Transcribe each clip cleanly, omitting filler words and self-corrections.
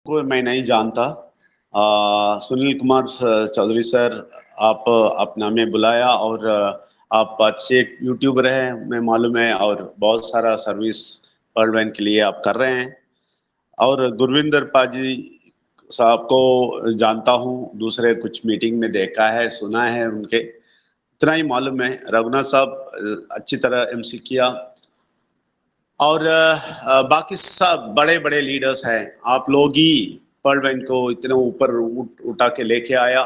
को मैं नहीं जानता। सुनील कुमार चौधरी सर, आप अपना में बुलाया और आप अच्छे यूट्यूबर हैं, मैं मालूम है, और बहुत सारा सर्विस वर्ल्ड बैंक के लिए आप कर रहे हैं। और गुरविंदर पाजी साहब को जानता हूँ, दूसरे कुछ मीटिंग में देखा है, सुना है उनके, इतना ही मालूम है। रघुनाथ साहब अच्छी तरह एमसी किया, और बाकी सब बड़े बड़े लीडर्स हैं। आप लोग ही वर्ल्ड बैंक को इतने ऊपर उठा के लेके आया।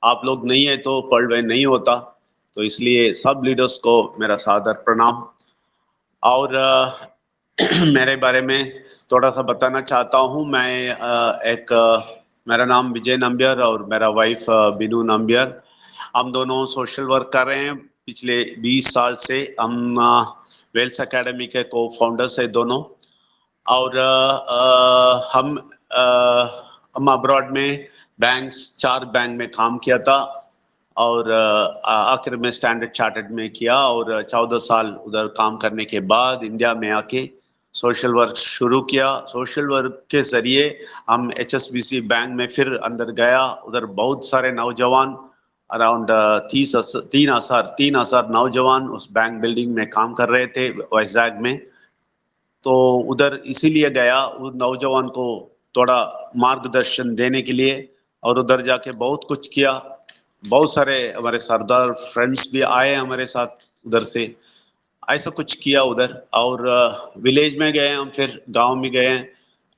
आप लोग नहीं है तो वर्ल्ड बैंक नहीं होता। तो इसलिए सब लीडर्स को मेरा सादर प्रणाम। और मेरे बारे में थोड़ा सा बताना चाहता हूँ। मैं मेरा नाम विजय नंबियर और मेरा वाइफ बिनू नंबियर, हम दोनों सोशल वर्क कर रहे हैं पिछले 20 साल से। हम वेल्स एकेडमी के को फाउंडर्स है दोनों। और हम अब्रॉड में बैंक्स, 4 बैंक में काम किया था, और आखिर में स्टैंडर्ड चार्टर्ड में किया, और 14 साल उधर काम करने के बाद इंडिया में आके सोशल वर्क शुरू किया। सोशल वर्क के जरिए हम HSBC बैंक में फिर अंदर गया। उधर बहुत सारे नौजवान, अराउंड 3,000 नौजवान उस बैंक बिल्डिंग में काम कर रहे थे वाइजैग में। तो उधर इसीलिए गया उस नौजवान को थोड़ा मार्गदर्शन देने के लिए, और उधर जाके बहुत कुछ किया। बहुत सारे हमारे सरदार फ्रेंड्स भी आए हमारे साथ उधर से, ऐसा कुछ किया उधर। और विलेज में गए हम, फिर गांव में गए।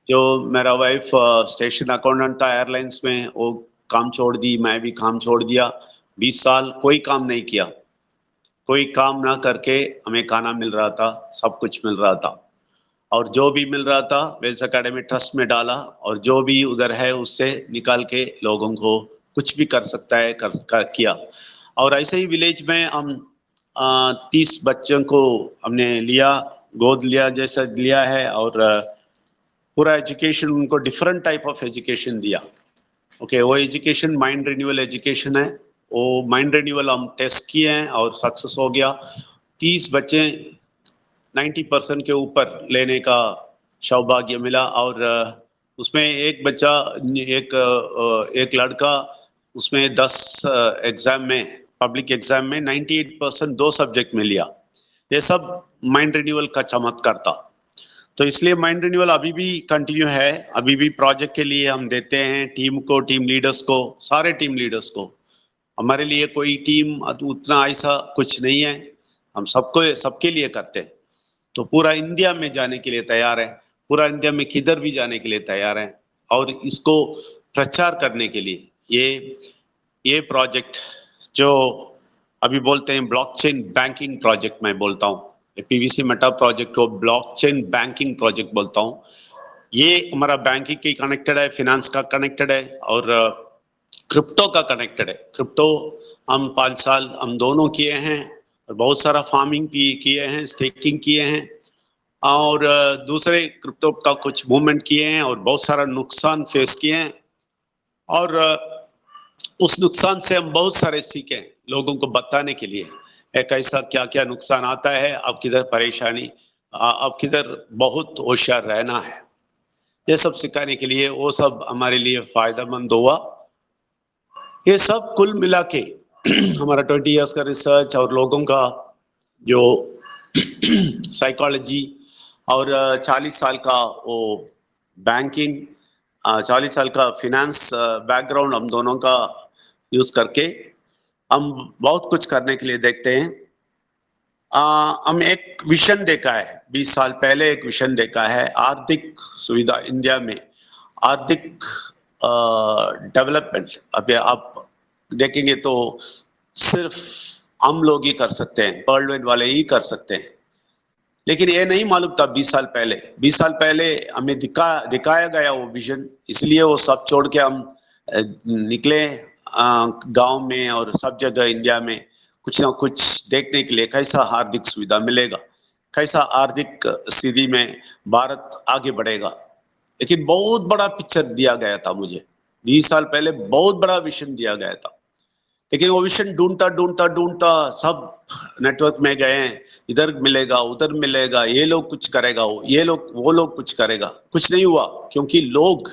जो मेरा वाइफ स्टेशन अकाउंटेंट था एयरलाइंस में, वो काम छोड़ दी, मैं भी काम छोड़ दिया। 20 साल कोई काम नहीं किया। कोई काम ना करके हमें खाना मिल रहा था, सब कुछ मिल रहा था, और जो भी मिल रहा था वेल्स एकेडमी ट्रस्ट में डाला, और जो भी उधर है उससे निकाल के लोगों को कुछ भी कर सकता है किया। और ऐसे ही विलेज में हम 30 बच्चों को हमने लिया, गोद लिया जैसा लिया है, और पूरा एजुकेशन उनको डिफरेंट टाइप ऑफ एजुकेशन दिया। ओके, वो एजुकेशन माइंड रिन्यूअल एजुकेशन है। वो माइंड रिन्यूअल हम टेस्ट किए हैं और सक्सेस हो गया। 30 बच्चे 90% के ऊपर लेने का सौभाग्य मिला। और उसमें एक बच्चा, एक लड़का, उसमें 10 एग्जाम में, पब्लिक एग्जाम में 98% 2 सब्जेक्ट में लिया। ये सब माइंड रिन्यूअल का चमत्कार था। तो इसलिए माइंड रिन्यूअल अभी भी कंटिन्यू है। अभी भी प्रोजेक्ट के लिए हम देते हैं टीम को, टीम लीडर्स को, सारे टीम लीडर्स को। हमारे लिए कोई टीम उतना ऐसा कुछ नहीं है, हम सबको सबके लिए करते हैं। तो पूरा इंडिया में जाने के लिए तैयार है, पूरा इंडिया में किधर भी जाने के लिए तैयार है। और इसको प्रचार करने के लिए ये प्रोजेक्ट जो अभी बोलते हैं ब्लॉकचेन बैंकिंग प्रोजेक्ट, मैं बोलता हूँ PVC मेटा प्रोजेक्ट को ब्लॉकचेन बैंकिंग प्रोजेक्ट बोलता हूँ। ये हमारा बैंकिंग की कनेक्टेड है, फिनेंस का कनेक्टेड है, और क्रिप्टो का कनेक्टेड है। क्रिप्टो हम 5 साल हम दोनों किए हैं, और बहुत सारा फार्मिंग भी किए हैं, स्टेकिंग किए हैं, और दूसरे क्रिप्टो का कुछ मूवमेंट किए हैं, और बहुत सारा नुकसान फेस किए हैं। और उस नुकसान से हम बहुत सारे सीखे लोगों को बताने के लिए, एक ऐसा क्या क्या नुकसान आता है, अब किधर परेशानी, अब किधर बहुत होशियार रहना है, ये सब सिखाने के लिए वो सब हमारे लिए फायदेमंद हुआ। ये सब कुल मिला के हमारा 20 इयर्स का रिसर्च और लोगों का जो साइकोलॉजी, और 40 साल का वो बैंकिंग, 40 साल का फिनेंस बैकग्राउंड हम दोनों का यूज करके हम बहुत कुछ करने के लिए देखते हैं। हम एक विजन देखा है 20 साल पहले, एक विजन देखा है आर्थिक सुविधा इंडिया में, आर्थिक डेवलपमेंट। अभी आप देखेंगे तो सिर्फ हम लोग ही कर सकते हैं, वर्ल्ड वाइड वाले ही कर सकते हैं। लेकिन ये नहीं मालूम था 20 साल पहले। 20 साल पहले हमें दिखाया गया वो विजन, इसलिए वो सब छोड़ के हम निकले गांव में और सब जगह इंडिया में कुछ ना कुछ देखने के लिए, कैसा आर्थिक सुविधा मिलेगा, कैसा आर्थिक स्थिति में भारत आगे बढ़ेगा। लेकिन बहुत बड़ा पिक्चर दिया गया था मुझे 20 साल पहले, बहुत बड़ा विजन दिया गया था। लेकिन वो विजन ढूंढता ढूंढता ढूंढता सब नेटवर्क में गए हैं, इधर मिलेगा उधर मिलेगा, ये लोग कुछ करेगा, ये लोग वो लोग कुछ करेगा, कुछ नहीं हुआ। क्योंकि लोग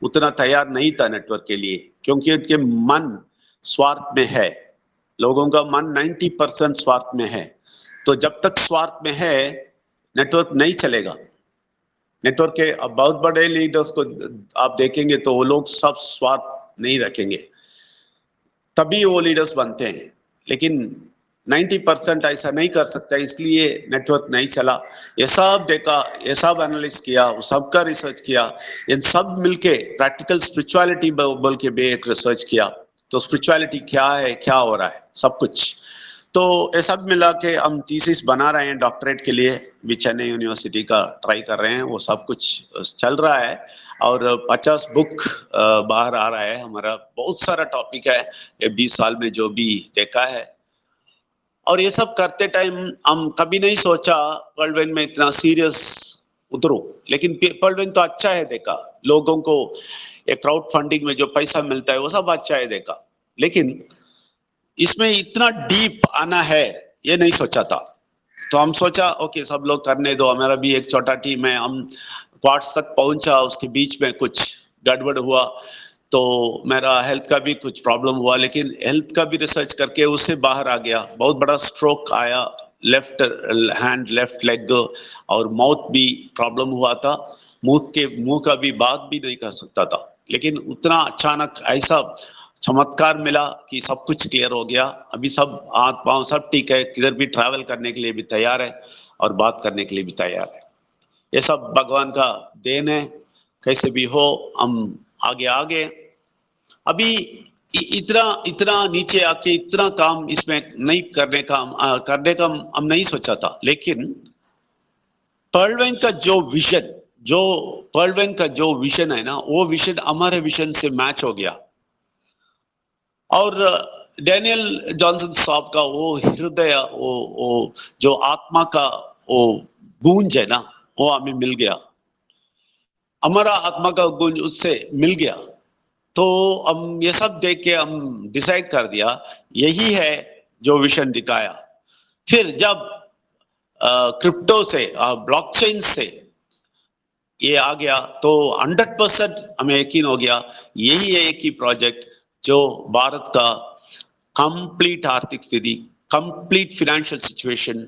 उतना तैयार नहीं था नेटवर्क के लिए, क्योंकि उनके मन स्वार्थ में है। लोगों का मन 90% स्वार्थ में है। तो जब तक स्वार्थ में है नेटवर्क नहीं चलेगा। नेटवर्क के अब बहुत बड़े लीडर्स को आप देखेंगे तो वो लोग सब स्वार्थ नहीं रखेंगे, तभी वो लीडर्स बनते हैं। लेकिन 90% ऐसा नहीं कर सकता, इसलिए नेटवर्क नहीं चला। ये सब देखा, ये सब एनालिसिस किया, सबका रिसर्च किया, इन सब मिलके प्रैक्टिकल स्पिरिचुअलिटी बोल के भी एक रिसर्च किया। तो स्पिरिचुअलिटी क्या है, क्या हो रहा है, सब कुछ। तो ये सब मिला के हम थीसिस बना रहे हैं डॉक्टरेट के लिए, भी चेन्नई यूनिवर्सिटी का ट्राई कर रहे हैं। वो सब कुछ चल रहा है और 50 बुक बाहर आ रहा है हमारा। बहुत सारा टॉपिक है ये 20 साल में जो भी देखा है। और ये सब करते टाइम हम कभी नहीं सोचा पर्लवेन में इतना सीरियस उतरूं। लेकिन पर्लवेन तो अच्छा है देखा, लोगों को एक क्राउड फंडिंग में जो पैसा मिलता है वो सब अच्छा है देखा, लेकिन इसमें इतना डीप आना है ये नहीं सोचा था। तो हम सोचा ओके सब लोग करने दो, हमारा भी एक छोटा टीम है, हम क्वार्ट्स तक पहुंचा, उसके बीच में कुछ गड़बड़ हुआ तो मेरा हेल्थ का भी कुछ प्रॉब्लम हुआ, लेकिन हेल्थ का भी रिसर्च करके उससे बाहर आ गया। बहुत बड़ा स्ट्रोक आया, लेफ्ट हैंड लेफ्ट लेग, और माउथ भी प्रॉब्लम हुआ था, मुंह का भी बात भी नहीं कर सकता था। लेकिन उतना अचानक ऐसा चमत्कार मिला कि सब कुछ क्लियर हो गया। अभी सब हाथ पांव सब ठीक है, किधर भी ट्रैवल करने के लिए भी तैयार है और बात करने के लिए भी तैयार है। ये सब भगवान का देन है, कैसे भी हो हम आगे आगे। अभी इतना इतना नीचे आके इतना काम इसमें नहीं करने का हम नहीं सोचा था। लेकिन पर्लवेन का जो विजन, जो पर्लवेन का जो विजन है ना, वो विजन हमारे विजन से मैच हो गया। और डैनियल जॉनसन साहब का वो हृदय, वो जो आत्मा का वो गूंज है ना, वो हमें मिल गया। हमारा आत्मा का गूंज उससे मिल गया। तो हम ये सब देख के हम डिसाइड कर दिया यही है जो विजन दिखाया। फिर जब क्रिप्टो से ब्लॉकचेन से ये आ गया तो 100% हमें यकीन हो गया यही है एक ही प्रोजेक्ट जो भारत का कंप्लीट आर्थिक स्थिति, कंप्लीट फाइनेंशियल सिचुएशन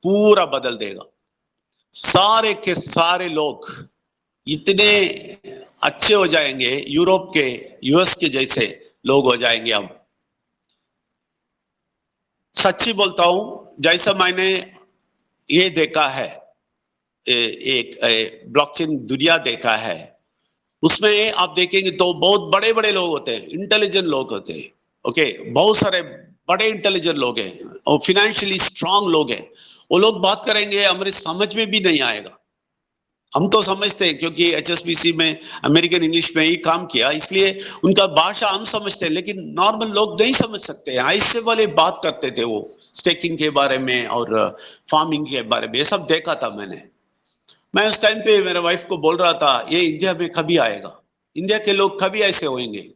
पूरा बदल देगा। सारे के सारे लोग इतने अच्छे हो जाएंगे, यूरोप के, यूएस के जैसे लोग हो जाएंगे। अब सच्ची बोलता हूं, जैसा मैंने ये देखा है, एक ब्लॉकचेन दुनिया देखा है, उसमें आप देखेंगे तो बहुत बड़े बड़े लोग होते हैं, इंटेलिजेंट लोग होते हैं। ओके, बहुत सारे बड़े इंटेलिजेंट लोग हैं और फिनेंशियली स्ट्रांग लोग हैं। वो लोग बात करेंगे हमारे समझ में भी नहीं आएगा। हम तो समझते हैं क्योंकि एचएसबीसी में अमेरिकन इंग्लिश में ही काम किया, इसलिए उनका भाषा हम समझते हैं, लेकिन नॉर्मल लोग नहीं समझ सकते। ऐसे वाले बात करते थे वो स्टेकिंग के बारे में और फार्मिंग के बारे में, ये सब देखा था मैंने। मैं उस टाइम पे मेरे वाइफ को बोल रहा था ये इंडिया में कभी आएगा, इंडिया के लोग कभी ऐसे होंगे।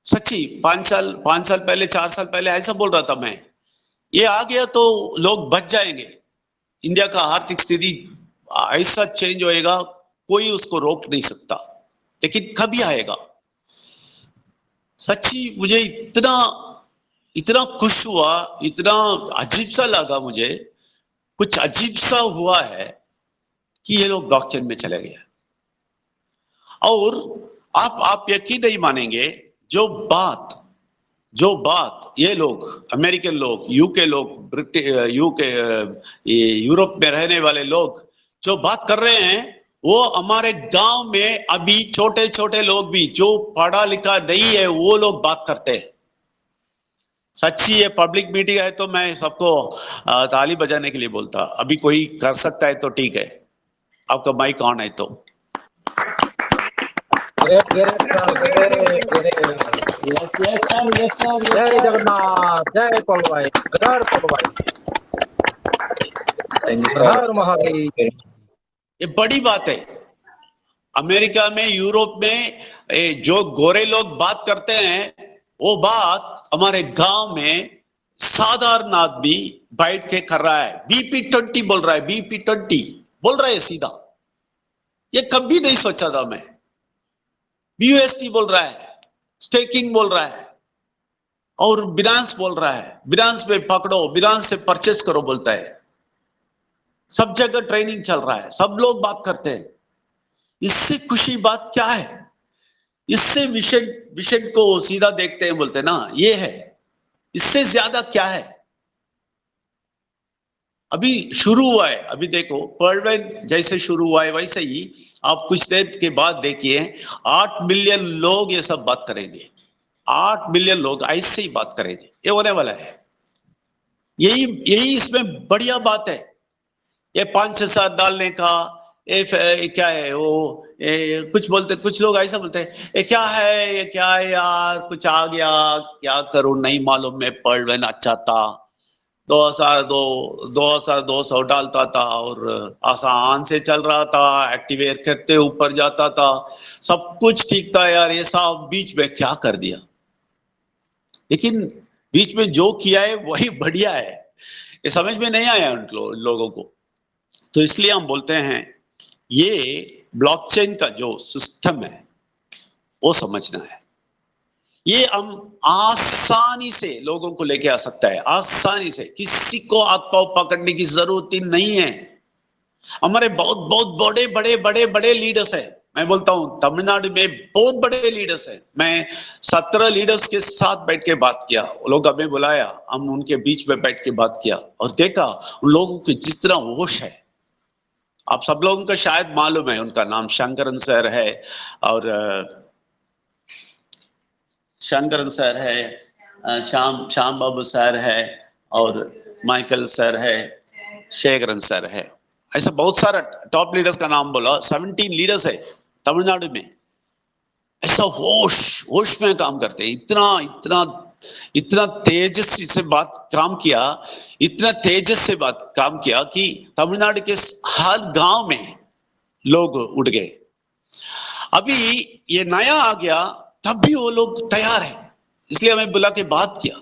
सच्ची 5 साल पहले, 4 साल पहले ऐसा बोल रहा था मैं। ये आ गया तो लोग बच जाएंगे। इंडिया का आर्थिक स्थिति ऐसा चेंज होएगा, कोई उसको रोक नहीं सकता। लेकिन कभी आएगा। सच्ची मुझे इतना इतना खुश हुआ, इतना अजीब सा लगा, मुझे कुछ अजीब सा हुआ है कि ये लोग ब्लॉकचेन में चले गए। और आप यकीन नहीं मानेंगे, जो बात ये लोग, अमेरिकन लोग, यूके लोग, यूरोप में रहने वाले लोग जो बात कर रहे हैं, वो हमारे गांव में अभी छोटे छोटे लोग भी जो पढ़ा लिखा नहीं है वो लोग बात करते हैं। सच्ची ये पब्लिक मीटिंग है तो मैं सबको ताली बजाने के लिए बोलता। अभी कोई कर सकता है तो ठीक है, आपका माइक ऑन है तो। जय जगन्नाथ, जय पल भाई, हर पल भाई, हर महादेव। ये बड़ी बात है। अमेरिका में, यूरोप में जो गोरे लोग बात करते हैं वो बात हमारे गांव में साधारण आदमी बैठ के कर रहा है। BP20 बोल रहा है, BP20 बोल रहा है सीधा। ये कभी नहीं सोचा था मैं। BUSD बोल रहा है, स्टेकिंग बोल रहा है, और बिनांस बोल रहा है, बिनांस पे पकड़ो, बिनांस से परचेस करो बोलता है। सब जगह ट्रेनिंग चल रहा है, सब लोग बात करते हैं। इससे खुशी बात क्या है? इससे विषय विषय को सीधा देखते हैं, बोलते हैं ना, ये है। इससे ज्यादा क्या है? अभी शुरू हुआ है, अभी देखो पर्लवेन जैसे शुरू हुआ है वैसे ही आप कुछ देर के बाद देखिए 8 मिलियन लोग ये सब बात करेंगे। 8 मिलियन लोग ऐसे ही बात करेंगे, ये होने वाला है। यही यही इसमें बढ़िया बात है। ये 5-6 साल डालने का, ये क्या है वो, कुछ बोलते, कुछ लोग ऐसा बोलते हैं, ये क्या है, ये क्या है यार, कुछ आ गया, क्या करूं नहीं मालूम, मैं पर्लवेन अच्छा था, 2200 डालता था और आसान से चल रहा था, एक्टिवेट करते ऊपर जाता था, सब कुछ ठीक था यार, ये सब बीच में क्या कर दिया। लेकिन बीच में जो किया है वही बढ़िया है, ये समझ में नहीं आया उन लोगों को। तो इसलिए हम बोलते हैं ये ब्लॉकचेन का जो सिस्टम है वो समझना है। ये हम आसानी से लोगों को लेके आ सकता है, आसानी से, किसी को हाथ पांव पकड़ने की जरूरत ही नहीं है। हमारे बहुत बहुत बड़े बड़े बड़े बड़े लीडर्स हैं। मैं बोलता हूं तमिलनाडु में बहुत बड़े लीडर्स हैं। मैं 17 लीडर्स के साथ बैठ के बात किया, वो लोग हमें बुलाया, हम उनके बीच में बैठ के बात किया और देखा उन लोगों की जितना होश है। आप सब लोगों को शायद मालूम है, उनका नाम शंकरन सर है, और शंकरन सर है, श्याम बाबू सर है, और माइकल सर है, शेखरन सर है। ऐसा बहुत सारा टॉप लीडर्स का नाम बोला, 17 लीडर्स है तमिलनाडु में। ऐसा होश में काम करते हैं, इतना इतना इतना तेजस्वी से बात काम किया, इतना तेजस से बात काम किया कि तमिलनाडु के हर गांव में लोग उठ गए। अभी ये नया आ गया तब भी वो लोग तैयार है, इसलिए हमें बुला के बात किया।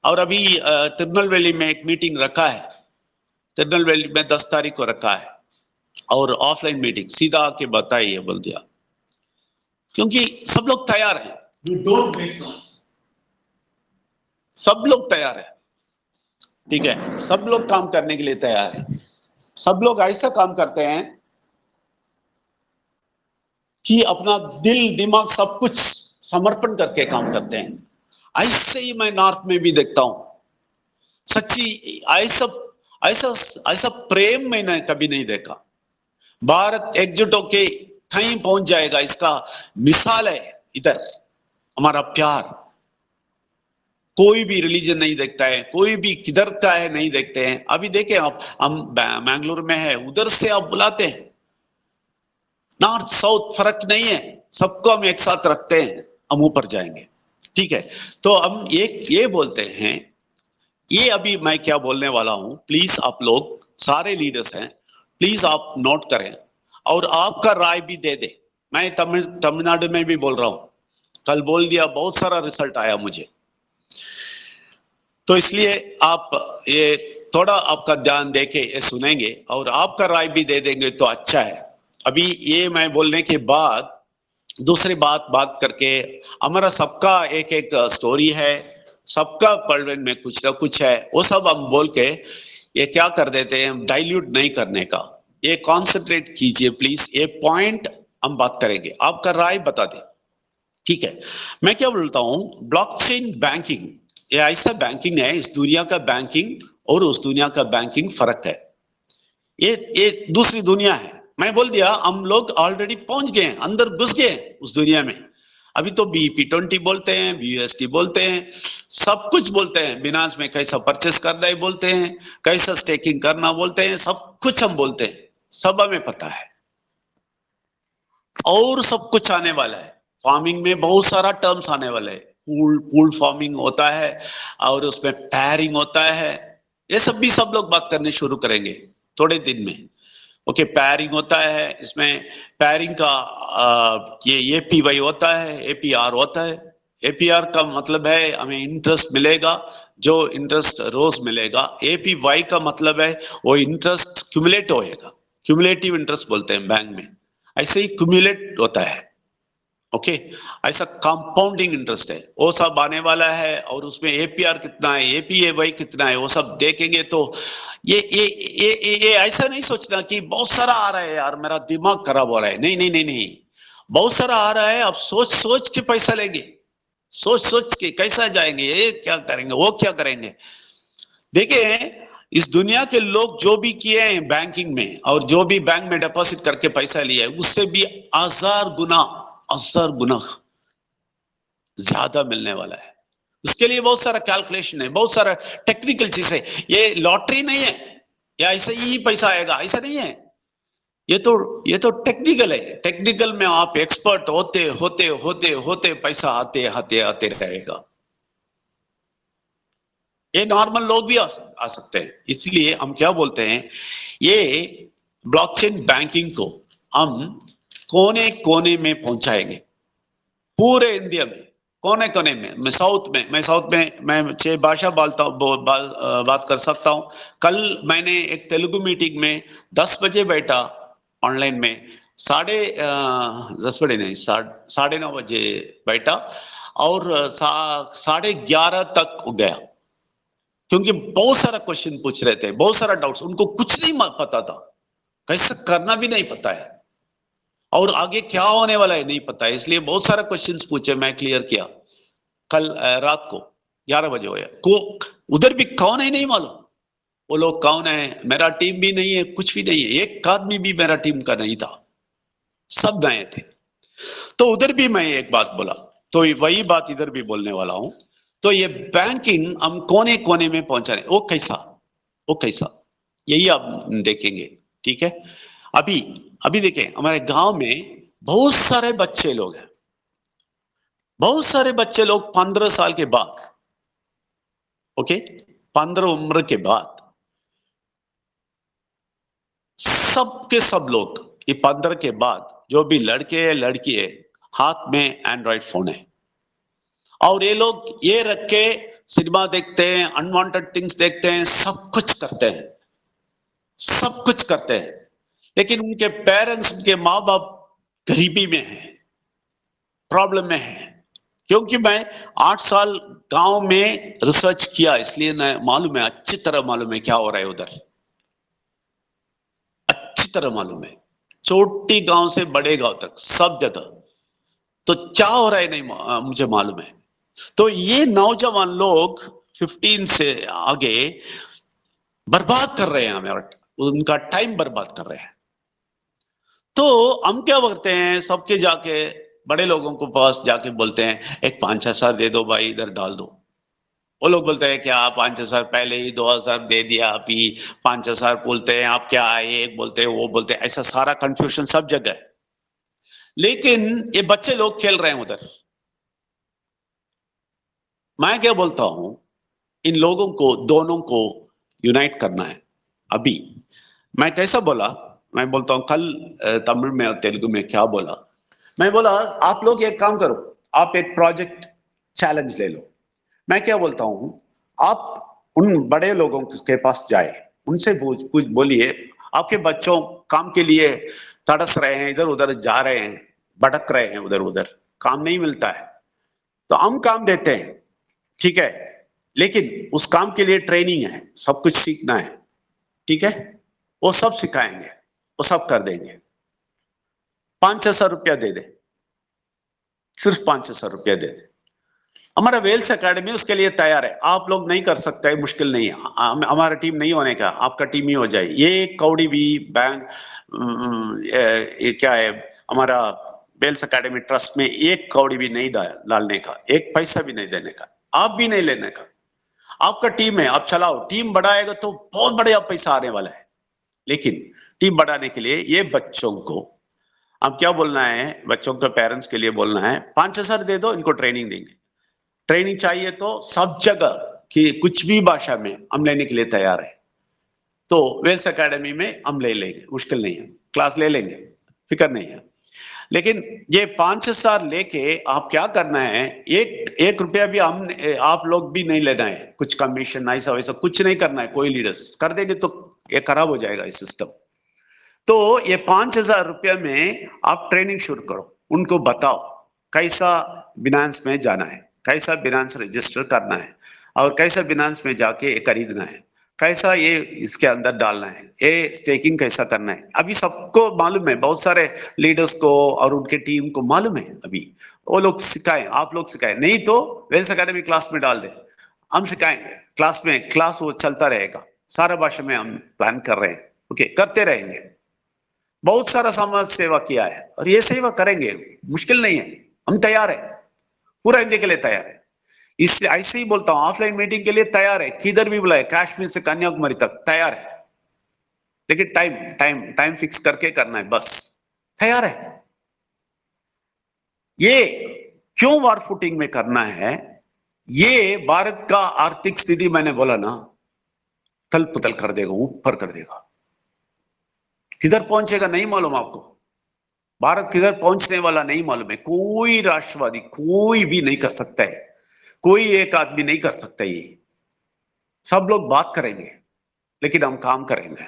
और अभी तिरुनेलवेली में एक मीटिंग रखा है, तिरुनेलवेली में 10 तारीख को रखा है, और ऑफलाइन मीटिंग सीधा आके बताइए बोल दिया, क्योंकि सब लोग तैयार हैं। सब लोग तैयार है, ठीक है, सब लोग काम करने के लिए तैयार है। सब लोग ऐसा काम करते हैं कि अपना दिल दिमाग सब कुछ समर्पण करके काम करते हैं। ऐसे ही मैं नॉर्थ में भी देखता हूं, सच्ची ऐसा ऐसा ऐसा प्रेम मैंने कभी नहीं देखा। भारत एकजुट होके कहीं पहुंच जाएगा, इसका मिसाल है इधर हमारा प्यार। कोई भी रिलीजन नहीं देखता है, कोई भी किधर का है नहीं देखते हैं। अभी देखें आप, हम मैंगलोर में है, उधर से आप बुलाते हैं, नॉर्थ साउथ फर्क नहीं है, सबको हम एक साथ रखते हैं, हम ऊपर जाएंगे, ठीक है। तो हम ये बोलते हैं, ये अभी मैं क्या बोलने वाला हूं, प्लीज आप लोग सारे लीडर्स हैं, प्लीज आप नोट करें और आपका राय भी दे दे। मैं तमिलनाडु में भी बोल रहा हूं, कल बोल दिया, बहुत सारा रिजल्ट आया मुझे, तो इसलिए आप ये थोड़ा आपका ध्यान देके ये सुनेंगे और आपका राय भी दे देंगे तो अच्छा है। अभी ये मैं बोलने के बाद दूसरी बात करके, हमारा सबका एक एक स्टोरी है, सबका पर्लवेन में कुछ ना कुछ है, वो सब हम बोल के ये क्या कर देते हैं, डाइल्यूट नहीं करने का। ये कॉन्सेंट्रेट कीजिए प्लीज, ये पॉइंट हम बात करेंगे, आपका राय बता दे, ठीक है। मैं क्या बोलता हूं, ब्लॉकचेन बैंकिंग ये ऐसा बैंकिंग है, इस दुनिया का बैंकिंग और उस दुनिया का बैंकिंग फर्क है। ये दूसरी दुनिया है। मैं बोल दिया, हम लोग ऑलरेडी पहुंच गए, अंदर घुस गए उस दुनिया में। अभी तो BEP20 बोलते हैं, BUSD बोलते हैं, सब कुछ बोलते हैं, बिनांस में कैसा परचेस करना है बोलते हैं, कैसा स्टेकिंग करना बोलते हैं, सब कुछ हम बोलते हैं, सब हमें पता है। और सब कुछ आने वाला है, फार्मिंग में बहुत सारा टर्म्स आने वाले हैं, पूल फार्मिंग होता है और उसमें पैरिंग होता है, ये सब भी सब लोग बात करने शुरू करेंगे थोड़े दिन में। ओके, पैरिंग होता है, इसमें पैरिंग का ये APY होता है, APR होता है। APR का मतलब है हमें इंटरेस्ट मिलेगा, जो इंटरेस्ट रोज मिलेगा। APY का मतलब है वो इंटरेस्ट क्यूमुलेट होएगा, क्यूमुलेटिव इंटरेस्ट बोलते हैं बैंक में, ऐसे ही क्यूमुलेट होता है। ओके, ऐसा कंपाउंडिंग इंटरेस्ट है, वो सब आने वाला है। और उसमें एपीआर कितना है, एपीएवाई कितना है, वो सब देखेंगे। तो ये ऐसा नहीं सोचना कि बहुत सारा आ रहा है यार मेरा दिमाग खराब हो रहा है। नहीं नहीं नहीं नहीं, बहुत सारा आ रहा है, अब सोच सोच के पैसा लेंगे, सोच सोच के कैसा जाएंगे, ये क्या करेंगे, वो क्या करेंगे। देखिए, इस दुनिया के लोग जो भी किए हैं बैंकिंग में, और जो भी बैंक में डिपॉजिट करके पैसा लिया है, उससे भी 1000 गुना ज्यादा मिलने वाला है। उसके लिए बहुत सारा कैलकुलेशन है, बहुत सारा टेक्निकल चीज है। ये लॉटरी नहीं है या ऐसे ही पैसा आएगा, ऐसा नहीं है। ये तो टेक्निकल है। टेक्निकल में आप एक्सपर्ट होते होते होते होते पैसा आते आते आते रहेगा। ये नॉर्मल लोग भी आ सकते हैं। इसलिए हम क्या बोलते हैं, ये ब्लॉकचेन बैंकिंग को हम कोने कोने में पहुंचाएंगे, पूरे इंडिया में, कोने कोने में। मैं साउथ में मैं 6 भाषा बात कर सकता हूं। कल मैंने एक तेलुगु मीटिंग में 10 बजे बैठा ऑनलाइन में, 10:30 नहीं, 9:30 बजे बैठा, और 11:30 तक हो गया। क्योंकि बहुत सारा क्वेश्चन पूछ रहे थे, बहुत सारा डाउट्स, उनको कुछ नहीं पता था, कैसे करना भी नहीं पता है, और आगे क्या होने वाला है नहीं पता है। इसलिए बहुत सारा क्वेश्चंस पूछे, मैं क्लियर किया। कल रात को 11 बजे होया को, उधर भी कौन है नहीं मालूम, वो लोग कौन है, मेरा टीम भी नहीं है, कुछ भी नहीं है, एक आदमी भी मेरा टीम का नहीं था, सब नए थे। तो उधर भी मैं एक बात बोला, तो वही बात इधर भी बोलने वाला हूं। तो ये बैंकिंग हम कोने कोने में पहुंचा रहे, वो कैसा, यही आप देखेंगे। ठीक है, अभी अभी देखें, हमारे गांव में बहुत सारे बच्चे लोग हैं, बहुत सारे बच्चे लोग 15 साल के बाद, ओके, 15 उम्र के बाद, सबके सब लोग, ये 15 के बाद जो भी लड़के है लड़की है, हाथ में एंड्रॉइड फोन है, और ये लोग ये रख के सिनेमा देखते हैं, अनवांटेड थिंग्स देखते हैं, सब कुछ करते हैं, सब कुछ करते हैं। लेकिन उनके पेरेंट्स, उनके माँ बाप गरीबी में है, प्रॉब्लम में है। क्योंकि मैं 8 साल गांव में रिसर्च किया, इसलिए मालूम है, अच्छी तरह मालूम है क्या हो रहा है उधर, अच्छी तरह मालूम है, छोटी गांव से बड़े गांव तक सब जगह। तो क्या हो रहा है नहीं मुझे मालूम है। तो ये नौजवान लोग 15 से आगे बर्बाद कर रहे हैं हमें, उनका टाइम बर्बाद कर रहे हैं। तो हम क्या करते हैं, सबके जाके बड़े लोगों को पास जाके बोलते हैं, एक 5-6 दे दो भाई, इधर डाल दो। वो लोग बोलते हैं क्या 5-6 पहले ही 2,000 दे दिया, अभी 5-6 बोलते हैं, आप क्या आए, एक बोलते हैं वो बोलते हैं, ऐसा सारा कंफ्यूजन सब जगह है। लेकिन ये बच्चे लोग खेल रहे हैं उधर। मैं क्या बोलता हूं, इन लोगों को दोनों को यूनाइट करना है। अभी मैं कैसा बोला, मैं बोलता हूं कल तमिल में और तेलुगु में क्या बोला, मैं बोला आप लोग एक काम करो, आप एक प्रोजेक्ट चैलेंज ले लो। मैं क्या बोलता हूं, आप उन बड़े लोगों के पास जाए, उनसे कुछ बोलिए, आपके बच्चों काम के लिए तड़स रहे हैं, इधर उधर जा रहे हैं, भटक रहे हैं, उधर उधर काम नहीं मिलता है, तो हम काम देते हैं, ठीक है, लेकिन उस काम के लिए ट्रेनिंग है, सब कुछ सीखना है, ठीक है, वो सब सिखाएंगे, वो सब कर देंगे। 5-6 रुपया दे दे, सिर्फ 5-6 रुपया दे दे। हमारा वेल्स एकेडमी उसके लिए तैयार है। आप लोग नहीं कर सकते, मुश्किल नहीं है, हमारा टीम नहीं होने का, आपका टीम ही हो जाए। ये कौड़ी भी बैंक, ये क्या है, हमारा वेल्स एकेडमी ट्रस्ट में एक कौड़ी भी नहीं डालने का, एक पैसा भी नहीं देने का, आप भी नहीं लेने का। आपका टीम है, आप चलाओ, टीम बढ़ाएगा तो बहुत बढ़िया पैसा आने वाला है। लेकिन टीम बढ़ाने के लिए ये बच्चों को अब क्या बोलना है, बच्चों के पेरेंट्स के लिए बोलना है, 5-6 दे दो, इनको ट्रेनिंग देंगे। ट्रेनिंग चाहिए तो सब जगह कि कुछ भी भाषा में हम लेने के लिए तैयार है। तो वेल्स एकेडमी में हम ले लेंगे, मुश्किल नहीं है, क्लास ले लेंगे, फिक्र नहीं है। लेकिन ये 5-6 लेके आप क्या करना है, एक रुपया भी हम आप लोग भी नहीं लेना है, कुछ कमीशन ऐसा वैसा कुछ नहीं करना है। कोई लीडर्स कर देंगे तो ये खराब हो जाएगा ये सिस्टम। तो ये 5,000 रुपया में आप ट्रेनिंग शुरू करो, उनको बताओ कैसा बिनांस में जाना है, कैसा बिनांस रजिस्टर करना है और कैसा बिनांस में जाके ये खरीदना है, कैसा ये इसके अंदर डालना है, ये स्टेकिंग कैसा करना है। अभी सबको मालूम है, बहुत सारे लीडर्स को और उनके टीम को मालूम है। अभी वो लोग सिखाएं, आप लोग सिखाएं, नहीं तो वेल्स एकेडमी क्लास में डाल दें, हम सिखाएंगे क्लास में। क्लास वो चलता रहेगा, सारा भाषा में हम प्लान कर रहे हैं। ओके, करते रहेंगे। बहुत सारा समाज सेवा किया है और ये सेवा करेंगे, मुश्किल नहीं है, हम तैयार है, पूरा इंडिया के लिए तैयार है। इससे ऐसे ही बोलता हूं, ऑफलाइन मीटिंग के लिए तैयार है, किधर भी बुलाए, कश्मीर से कन्याकुमारी तक तैयार है, लेकिन टाइम टाइम टाइम फिक्स करके करना है, बस तैयार है। ये क्यों वार फुटिंग में करना है? ये भारत का आर्थिक स्थिति मैंने बोला ना, तल पुतल कर देगा, ऊपर कर देगा। किधर पहुंचेगा नहीं मालूम आपको, भारत किधर पहुंचने वाला नहीं मालूम है। कोई राष्ट्रवादी कोई भी नहीं कर सकता है, कोई एक आदमी नहीं कर सकता। ये सब लोग बात करेंगे लेकिन हम काम करेंगे।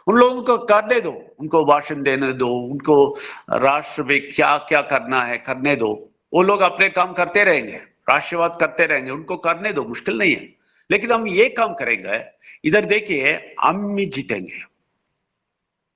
उन लोगों को करने दो, उनको भाषण देने दो, उनको राष्ट्र में क्या क्या करना है करने दो। वो लोग अपने काम करते रहेंगे, राष्ट्रवाद करते रहेंगे, उनको करने दो, मुश्किल नहीं है। लेकिन हम ये काम करेंगे, इधर देखिए हम ही जीतेंगे।